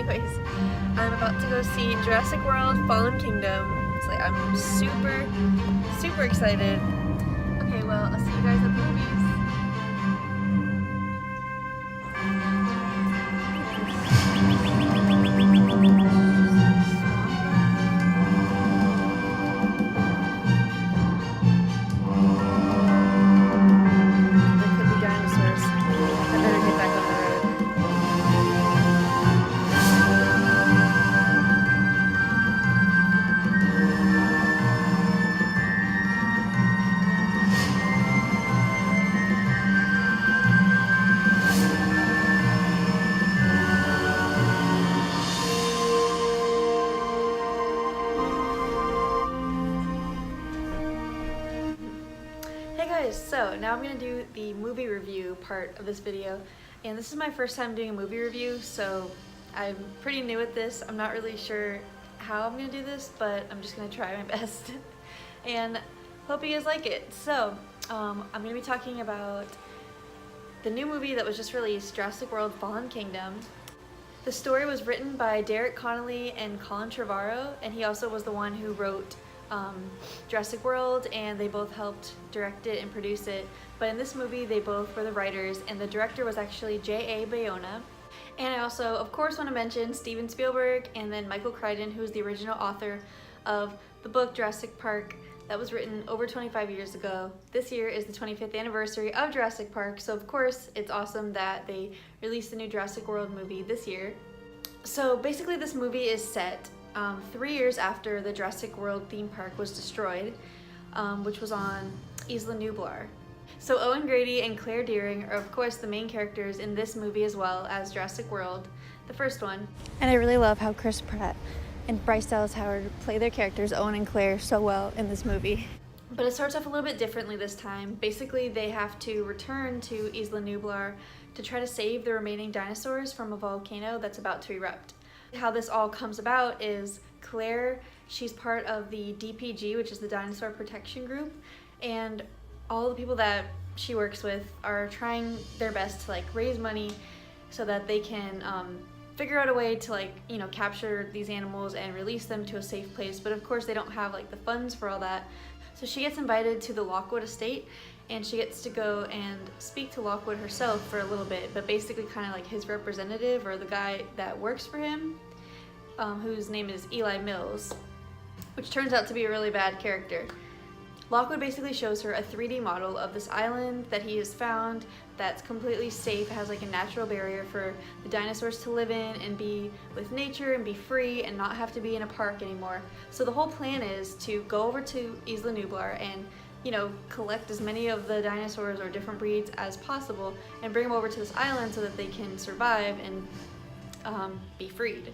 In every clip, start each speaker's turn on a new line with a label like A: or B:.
A: anyways, I'm about to go see Jurassic World Fallen Kingdom. It's like I'm super excited. Okay, well, I'll see you guys at the movies. There could be dinosaurs. I better get back on the road. Hey guys, so now I'm going to do the movie review part of this video, and this is my first time doing a movie review, so I'm pretty new at this. I'm not really sure how I'm going to do this, but I'm just going to try my best and hope you guys like it. So I'm going to be talking about the new movie that was just released, Jurassic World Fallen Kingdom. The story was written by Derek Connolly and Colin Trevorrow, and he also was the one who wrote Jurassic World, and they both helped direct it and produce it. But in this movie, they both were the writers, and the director was actually J.A. Bayona. And I also, of course, want to mention Steven Spielberg and then Michael Crichton, who is the original author of the book Jurassic Park that was written over 25 years ago. This year is the 25th anniversary of Jurassic Park, so of course it's awesome that they released the new Jurassic World movie this year. So basically this movie is set 3 years after the Jurassic World theme park was destroyed, which was on Isla Nublar. So Owen Grady and Claire Dearing are of course the main characters in this movie as well as Jurassic World, the first one. And I really love how Chris Pratt and Bryce Dallas Howard play their characters, Owen and Claire, so well in this movie. But it starts off a little bit differently this time. Basically, they have to return to Isla Nublar to try to save the remaining dinosaurs from a volcano that's about to erupt. How this all comes about is Claire, she's part of the DPG, which is the Dinosaur Protection Group, and all the people that she works with are trying their best to raise money so that they can figure out a way to capture these animals and release them to a safe place. But of course they don't have the funds for all that. So she gets invited to the Lockwood Estate, and she gets to go and speak to Lockwood herself for a little bit, but basically kind of like his representative or the guy that works for him, whose name is Eli Mills, which turns out to be a really bad character. Lockwood basically shows her a 3D model of this island that he has found that's completely safe, has a natural barrier for the dinosaurs to live in and be with nature and be free and not have to be in a park anymore. So the whole plan is to go over to Isla Nublar and collect as many of the dinosaurs or different breeds as possible and bring them over to this island so that they can survive and be freed.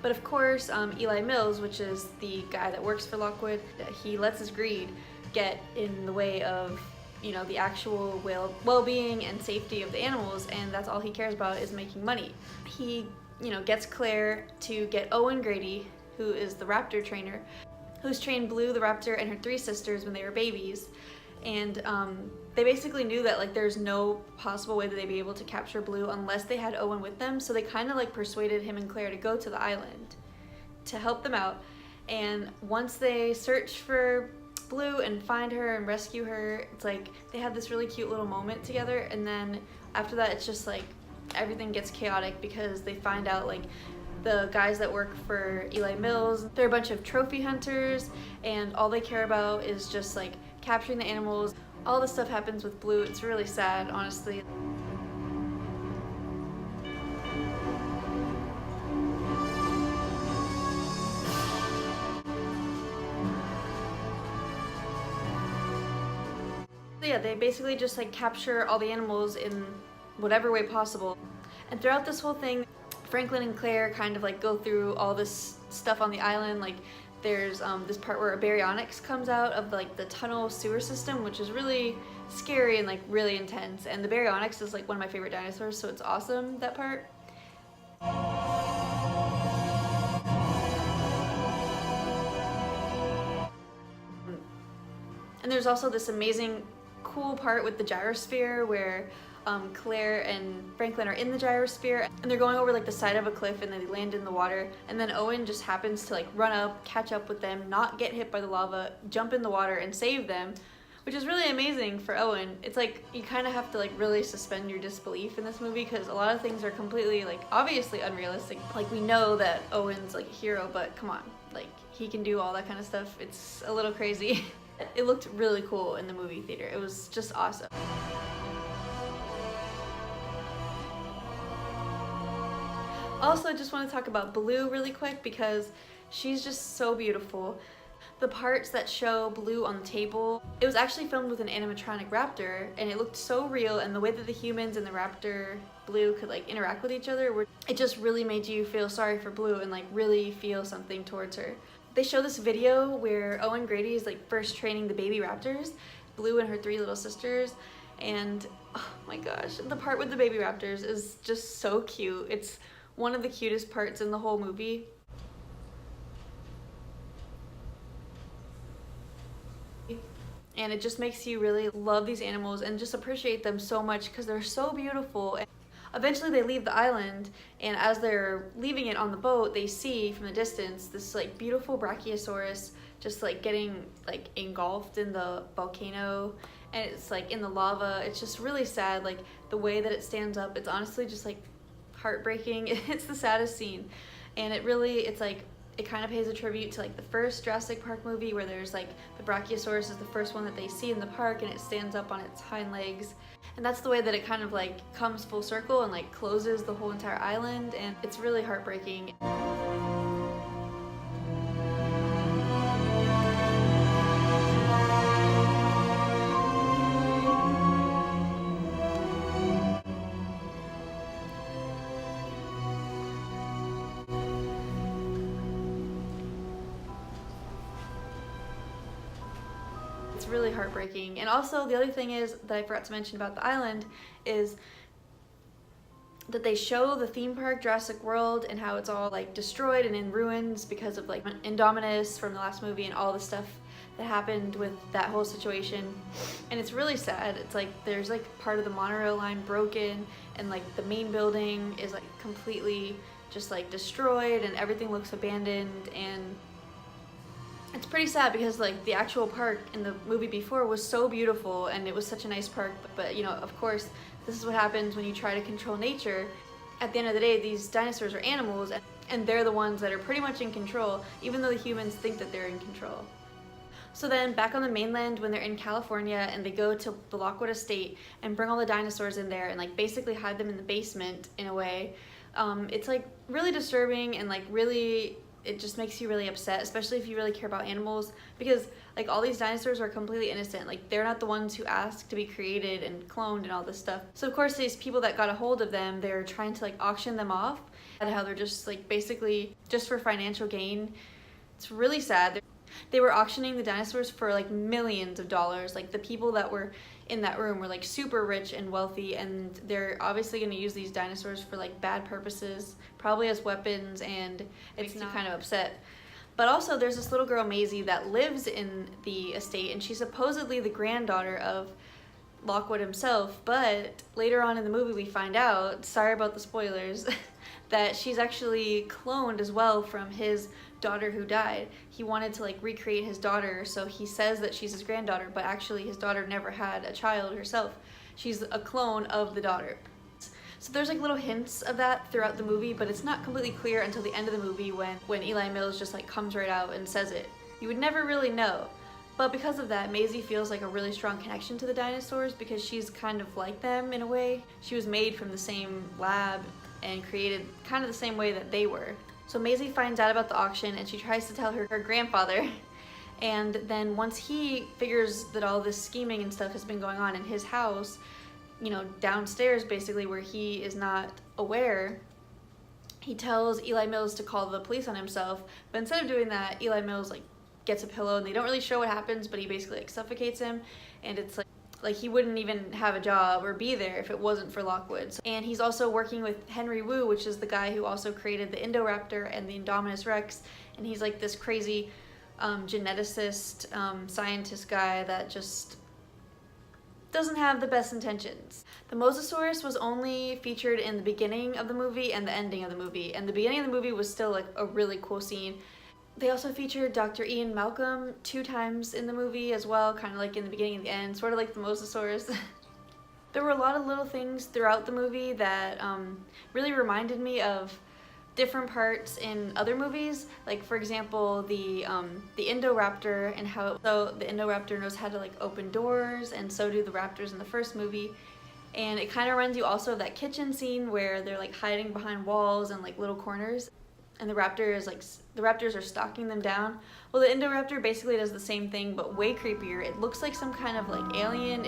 A: But of course, Eli Mills, which is the guy that works for Lockwood, he lets his greed get in the way of, the actual well-being and safety of the animals, and that's all he cares about is making money. He, gets Claire to get Owen Grady, who is the raptor trainer, who's trained Blue the raptor and her 3 sisters when they were babies. And they basically knew that there's no possible way that they'd be able to capture Blue unless they had Owen with them, so they kind of persuaded him and Claire to go to the island to help them out. And once they search for Blue and find her and rescue her, it's they have this really cute little moment together, and then after that it's just everything gets chaotic because they find out the guys that work for Eli Mills, they're a bunch of trophy hunters, and all they care about is just capturing the animals. All this stuff happens with Blue. It's really sad, honestly. So yeah, they basically just capture all the animals in whatever way possible. And throughout this whole thing, Franklin and Claire kind of go through all this stuff on the island. There's this part where a baryonyx comes out of the tunnel sewer system, which is really scary and really intense. And the baryonyx is one of my favorite dinosaurs, so it's awesome, that part. And there's also this amazing cool part with the gyrosphere where Claire and Franklin are in the gyrosphere, and they're going over like the side of a cliff, and then they land in the water, and then Owen just happens to like run up, catch up with them, not get hit by the lava, jump in the water and save them, which is really amazing for Owen. It's like you kind of have to like really suspend your disbelief in this movie, because a lot of things are completely like obviously unrealistic. Like we know that Owen's like a hero, but come on, like he can do all that kind of stuff. It's a little crazy. It looked really cool in the movie theater. It was just awesome. Also, I just want to talk about Blue really quick because she's just so beautiful. The parts that show Blue on the table, it was actually filmed with an animatronic raptor, and it looked so real, and the way that the humans and the raptor Blue could like interact with each other, it just really made you feel sorry for Blue and like really feel something towards her. They show this video where Owen Grady is like first training the baby raptors, Blue and her 3 little sisters, and oh my gosh, the part with the baby raptors is just so cute. It's one of the cutest parts in the whole movie. And it just makes you really love these animals and just appreciate them so much because they're so beautiful. And eventually they leave the island, and as they're leaving it on the boat, they see from the distance this like beautiful Brachiosaurus just like getting like engulfed in the volcano, and it's like in the lava. It's just really sad, like the way that it stands up. It's honestly just like heartbreaking. It's the saddest scene, and it's like it kind of pays a tribute to like the first Jurassic Park movie, where there's like the Brachiosaurus is the first one that they see in the park, and it stands up on its hind legs, and that's the way that it kind of like comes full circle and like closes the whole entire island, and it's really heartbreaking. It's really heartbreaking. And also the other thing is that I forgot to mention about the island is that they show the theme park Jurassic World and how it's all like destroyed and in ruins because of like Indominus from the last movie and all the stuff that happened with that whole situation. And it's really sad. It's like there's like part of the monorail line broken, and like the main building is like completely just like destroyed, and everything looks abandoned, and it's pretty sad because like the actual park in the movie before was so beautiful and it was such a nice park, but you know, of course, this is what happens when you try to control nature. At the end of the day, these dinosaurs are animals, and they're the ones that are pretty much in control, even though the humans think that they're in control. So then back on the mainland, when they're in California and they go to the Lockwood Estate and bring all the dinosaurs in there and like basically hide them in the basement in a way, it's like really disturbing, and like really it just makes you really upset, especially if you really care about animals, because like all these dinosaurs are completely innocent. Like they're not the ones who asked to be created and cloned and all this stuff. So of course these people that got a hold of them, they're trying to like auction them off, and how they're just like basically just for financial gain. It's really sad. They were auctioning the dinosaurs for like millions of dollars. Like the people that were in that room were like super rich and wealthy, and they're obviously going to use these dinosaurs for like bad purposes, probably as weapons, and it makes you kind of upset. But also there's this little girl, Maisie, that lives in the estate, and she's supposedly the granddaughter of Lockwood himself, but later on in the movie we find out, sorry about the spoilers, that she's actually cloned as well from his daughter who died. He wanted to like recreate his daughter, so he says that she's his granddaughter, but actually his daughter never had a child herself. She's a clone of the daughter. So there's like little hints of that throughout the movie, but it's not completely clear until the end of the movie when Eli Mills just like comes right out and says it. You would never really know. But because of that, Maisie feels like a really strong connection to the dinosaurs because she's kind of like them in a way. She was made from the same lab and created kind of the same way that they were. So Maisie finds out about the auction and she tries to tell her grandfather. And then once he figures that all this scheming and stuff has been going on in his house, you know, downstairs basically where he is not aware, he tells Eli Mills to call the police on himself. But instead of doing that, Eli Mills like gets a pillow, and they don't really show what happens, but he basically like suffocates him, and it's like he wouldn't even have a job or be there if it wasn't for Lockwood. And he's also working with Henry Wu, which is the guy who also created the Indoraptor and the Indominus Rex, and he's like this crazy geneticist, scientist guy that just doesn't have the best intentions. The Mosasaurus was only featured in the beginning of the movie and the ending of the movie, and the beginning of the movie was still like a really cool scene. They also featured Dr. Ian Malcolm 2 times in the movie as well, kind of like in the beginning and the end, sort of like the Mosasaurus. There were a lot of little things throughout the movie that really reminded me of different parts in other movies. Like for example, the Indoraptor and how the Indoraptor knows how to like open doors, and so do the raptors in the first movie. And it kind of reminds you also of that kitchen scene where they're like hiding behind walls and like little corners, and the raptors are stalking them down. Well, the Indoraptor basically does the same thing, but way creepier. It looks like some kind of like alien.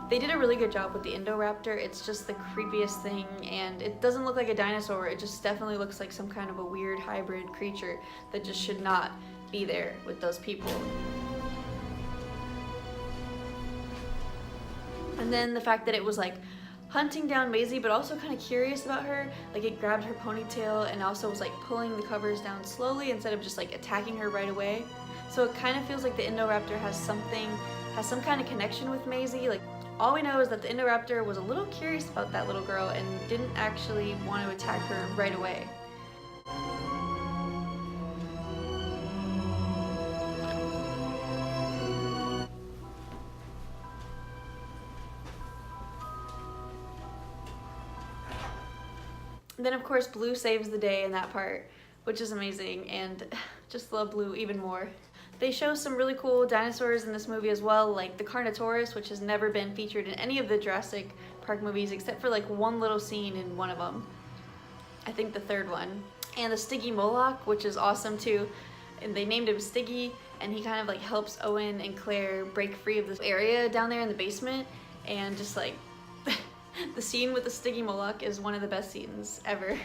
A: They did a really good job with the Indoraptor. It's just the creepiest thing, and it doesn't look like a dinosaur. It just definitely looks like some kind of a weird hybrid creature that just should not be there with those people. And then the fact that it was like hunting down Maisie, but also kind of curious about her. Like it grabbed her ponytail and also was like pulling the covers down slowly instead of just like attacking her right away. So it kind of feels like the Indoraptor has some kind of connection with Maisie. Like all we know is that the Indoraptor was a little curious about that little girl and didn't actually want to attack her right away. Then of course Blue saves the day in that part, which is amazing, and just love Blue even more. They show some really cool dinosaurs in this movie as well, like the Carnotaurus, which has never been featured in any of the Jurassic Park movies except for like one little scene in one of them. I think the third one. And the Stygimoloch, which is awesome too. And they named him Stiggy, and he kind of like helps Owen and Claire break free of this area down there in the basement, and just like the scene with the Stygimoloch is one of the best scenes ever.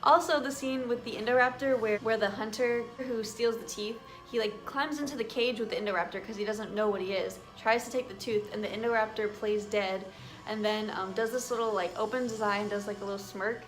A: Also the scene with the Indoraptor where the hunter who steals the teeth, he like climbs into the cage with the Indoraptor because he doesn't know what he is, tries to take the tooth, and the Indoraptor plays dead, and then does this little like opens his eye and does like a little smirk,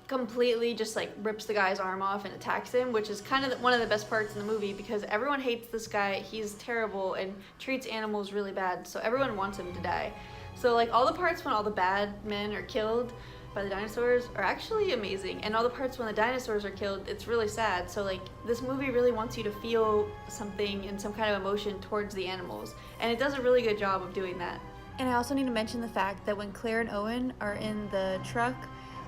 A: completely just like rips the guy's arm off and attacks him, which is kind of one of the best parts in the movie because everyone hates this guy. He's terrible and treats animals really bad, so everyone wants him to die. So like all the parts when all the bad men are killed by the dinosaurs are actually amazing, and all the parts when the dinosaurs are killed, it's really sad. So like this movie really wants you to feel something and some kind of emotion towards the animals, and it does a really good job of doing that. And I also need to mention the fact that when Claire and Owen are in the truck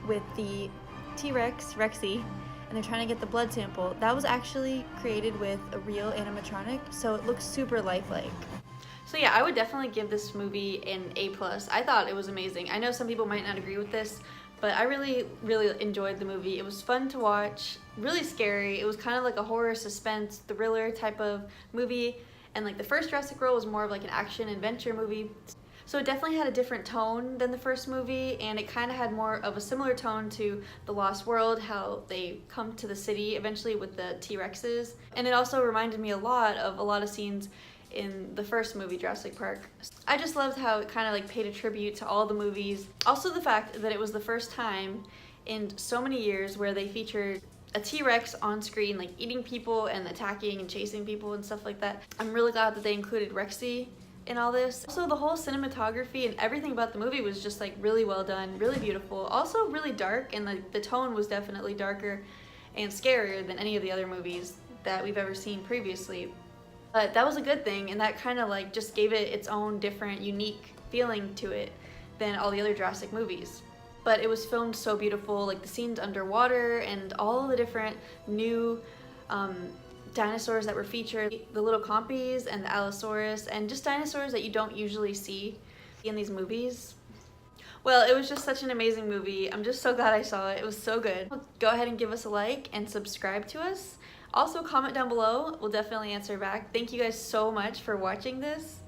A: with the T-Rex, Rexy, and they're trying to get the blood sample, that was actually created with a real animatronic, so it looks super lifelike. So yeah, I would definitely give this movie an A+. I thought it was amazing. I know some people might not agree with this, but I really enjoyed the movie. It was fun to watch, really scary. It was kind of like a horror, suspense, thriller type of movie, and like the first Jurassic World was more of like an action adventure movie. So it definitely had a different tone than the first movie, and it kind of had more of a similar tone to The Lost World, how they come to the city eventually with the T-Rexes. And it also reminded me a lot of scenes in the first movie, Jurassic Park. I just loved how it kind of like paid a tribute to all the movies. Also the fact that it was the first time in so many years where they featured a T-Rex on screen, like eating people and attacking and chasing people and stuff like that. I'm really glad that they included Rexy in all this. Also the whole cinematography and everything about the movie was just like really well done, really beautiful. Also really dark, and the tone was definitely darker and scarier than any of the other movies that we've ever seen previously. But that was a good thing, and that kind of like just gave it its own different, unique feeling to it than all the other Jurassic movies. But it was filmed so beautiful, like the scenes underwater and all the different new dinosaurs that were featured, the little compies and the Allosaurus, and just dinosaurs that you don't usually see in these movies. Well, it was just such an amazing movie. I'm just so glad I saw it. It was so good. Go ahead and give us a like and subscribe to us. Also comment down below. We'll definitely answer back. Thank you guys so much for watching this.